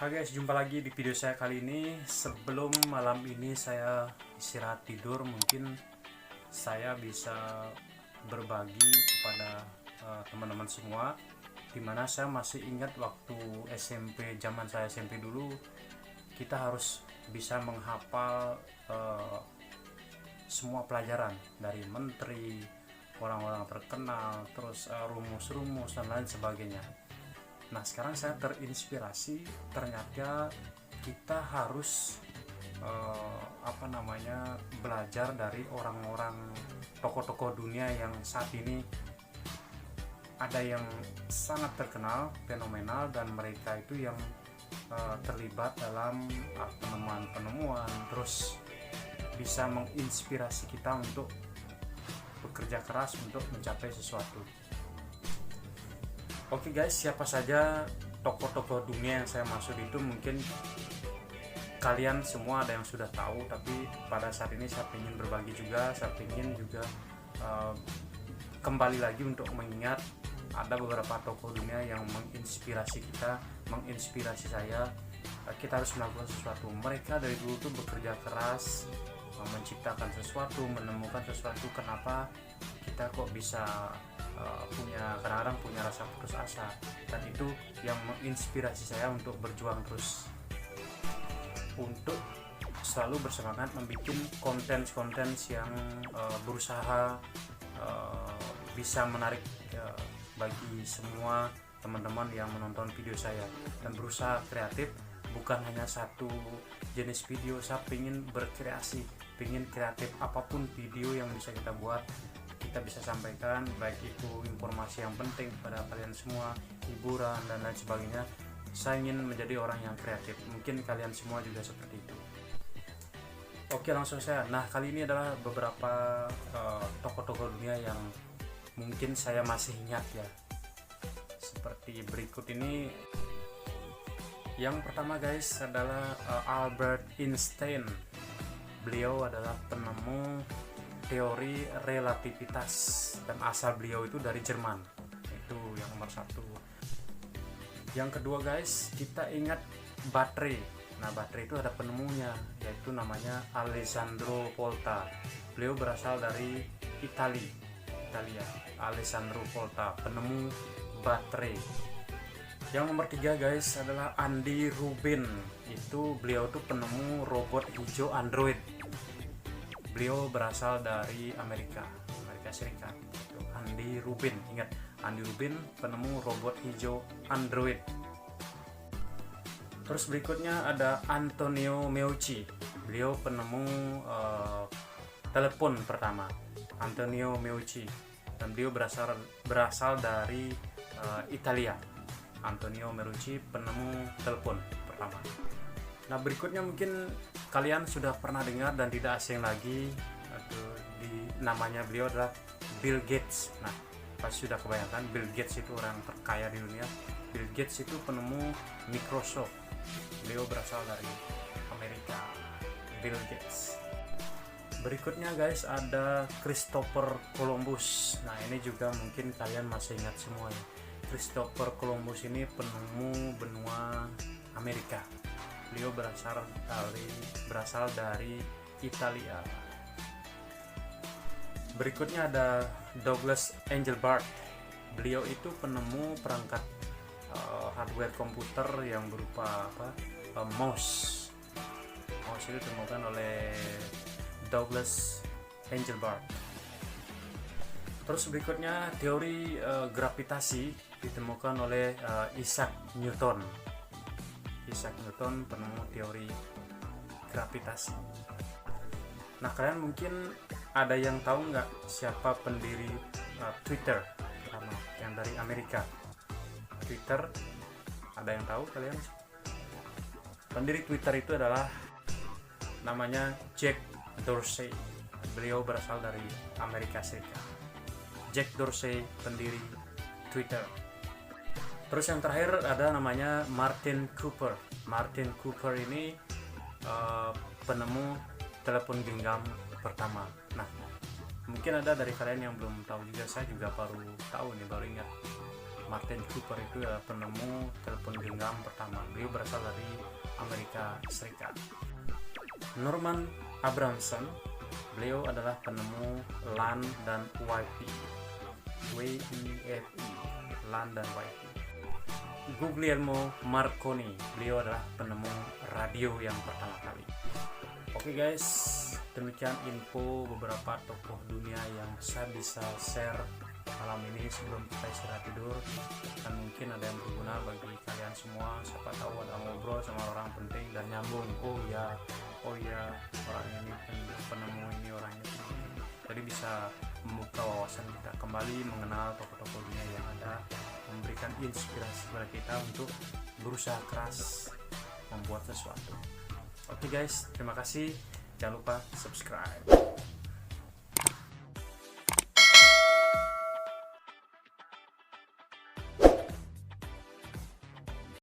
Hai guys, jumpa lagi di video saya kali ini. Sebelum malam ini saya istirahat tidur, mungkin saya bisa berbagi kepada teman-teman semua, dimana saya masih ingat waktu SMP, zaman saya SMP dulu, kita harus bisa menghafal semua pelajaran dari menteri, orang-orang terkenal, terus rumus-rumus dan lain sebagainya. Nah, sekarang saya terinspirasi, ternyata kita harus belajar dari orang-orang tokoh-tokoh dunia yang saat ini ada yang sangat terkenal, fenomenal, dan mereka itu yang terlibat dalam penemuan-penemuan, terus bisa menginspirasi kita untuk bekerja keras untuk mencapai sesuatu. Oke guys, siapa saja tokoh-tokoh dunia yang saya maksud itu mungkin kalian semua ada yang sudah tahu, tapi pada saat ini saya ingin berbagi juga, saya ingin juga kembali lagi untuk mengingat ada beberapa tokoh dunia yang menginspirasi kita, menginspirasi saya. Kita harus melakukan sesuatu. Mereka dari dulu tuh bekerja keras, menciptakan sesuatu, menemukan sesuatu. Kenapa kita kok bisa kadang-kadang punya rasa putus asa, dan itu yang menginspirasi saya untuk berjuang terus, untuk selalu bersemangat membuat konten-konten yang berusaha bisa menarik bagi semua teman-teman yang menonton video saya, dan berusaha kreatif. Bukan hanya satu jenis video, saya ingin berkreasi, ingin kreatif. Apapun video yang bisa kita buat, kita bisa sampaikan, baik itu informasi yang penting kepada kalian semua, hiburan dan lain sebagainya. Saya ingin menjadi orang yang kreatif. Mungkin kalian semua juga seperti itu. Oke, langsung saya. Nah, kali ini adalah beberapa tokoh-tokoh dunia yang mungkin saya masih ingat ya. Seperti berikut ini. Yang pertama guys adalah Albert Einstein. Beliau adalah penemu teori relativitas, dan asal beliau itu dari Jerman. Itu yang nomor satu. Yang kedua guys, kita ingat baterai. Nah, baterai itu ada penemunya, yaitu namanya Alessandro Volta. Beliau berasal dari Italia. Alessandro Volta, penemu baterai. Yang nomor tiga guys adalah Andy Rubin. Beliau tuh penemu robot hijau Android. Beliau berasal dari Amerika Serikat. Andy Rubin, ingat Andy Rubin, penemu robot hijau Android. Terus berikutnya ada Antonio Meucci. Beliau penemu telepon pertama, Antonio Meucci, dan beliau berasal dari Italia. Antonio Meucci, penemu telepon pertama. Nah, berikutnya mungkin kalian sudah pernah dengar dan tidak asing lagi, namanya beliau adalah Bill Gates. Nah, pasti sudah kebayangkan Bill Gates itu orang terkaya di dunia. Bill Gates itu penemu Microsoft. Beliau berasal dari Amerika. Bill Gates. Berikutnya guys ada Christopher Columbus. Nah, ini juga mungkin kalian masih ingat semuanya. Christopher Columbus ini penemu benua Amerika. Beliau berasal dari Italia. Berikutnya ada Douglas Engelbart. Beliau itu penemu perangkat hardware komputer yang berupa mouse. Mouse itu ditemukan oleh Douglas Engelbart. Terus berikutnya teori gravitasi ditemukan oleh Isaac Newton. Isaac Newton penemu teori gravitasi. Nah, kalian mungkin ada yang tahu nggak siapa pendiri Twitter pertama yang dari Amerika? Twitter, ada yang tahu kalian? Pendiri Twitter itu adalah namanya Jack Dorsey. Beliau berasal dari Amerika Serikat. Jack Dorsey, pendiri Twitter. Terus yang terakhir ada namanya Martin Cooper. Martin Cooper ini penemu telepon genggam pertama. Nah, mungkin ada dari kalian yang belum tahu juga, saya juga baru tahu nih, baru ingat. Martin Cooper itu adalah penemu telepon genggam pertama. Beliau berasal dari Amerika Serikat. Norman Abramson, beliau adalah penemu LAN dan WiFi. LAN dan WiFi. Guglielmo Marconi, beliau adalah penemu radio yang pertama kali. Oke guys, demikian info beberapa tokoh dunia yang saya bisa share malam ini sebelum kita istirahat tidur, dan mungkin ada yang berguna bagi kalian semua. Siapa tahu ada ngobrol sama orang penting dan nyambung. Oh ya orang ini penemu ini, orang ini. Jadi bisa membuka wawasan kita kembali mengenal tokoh-tokoh dunia yang ada, memberikan inspirasi kepada kita untuk berusaha keras membuat sesuatu. Oke guys, terima kasih. Jangan lupa subscribe.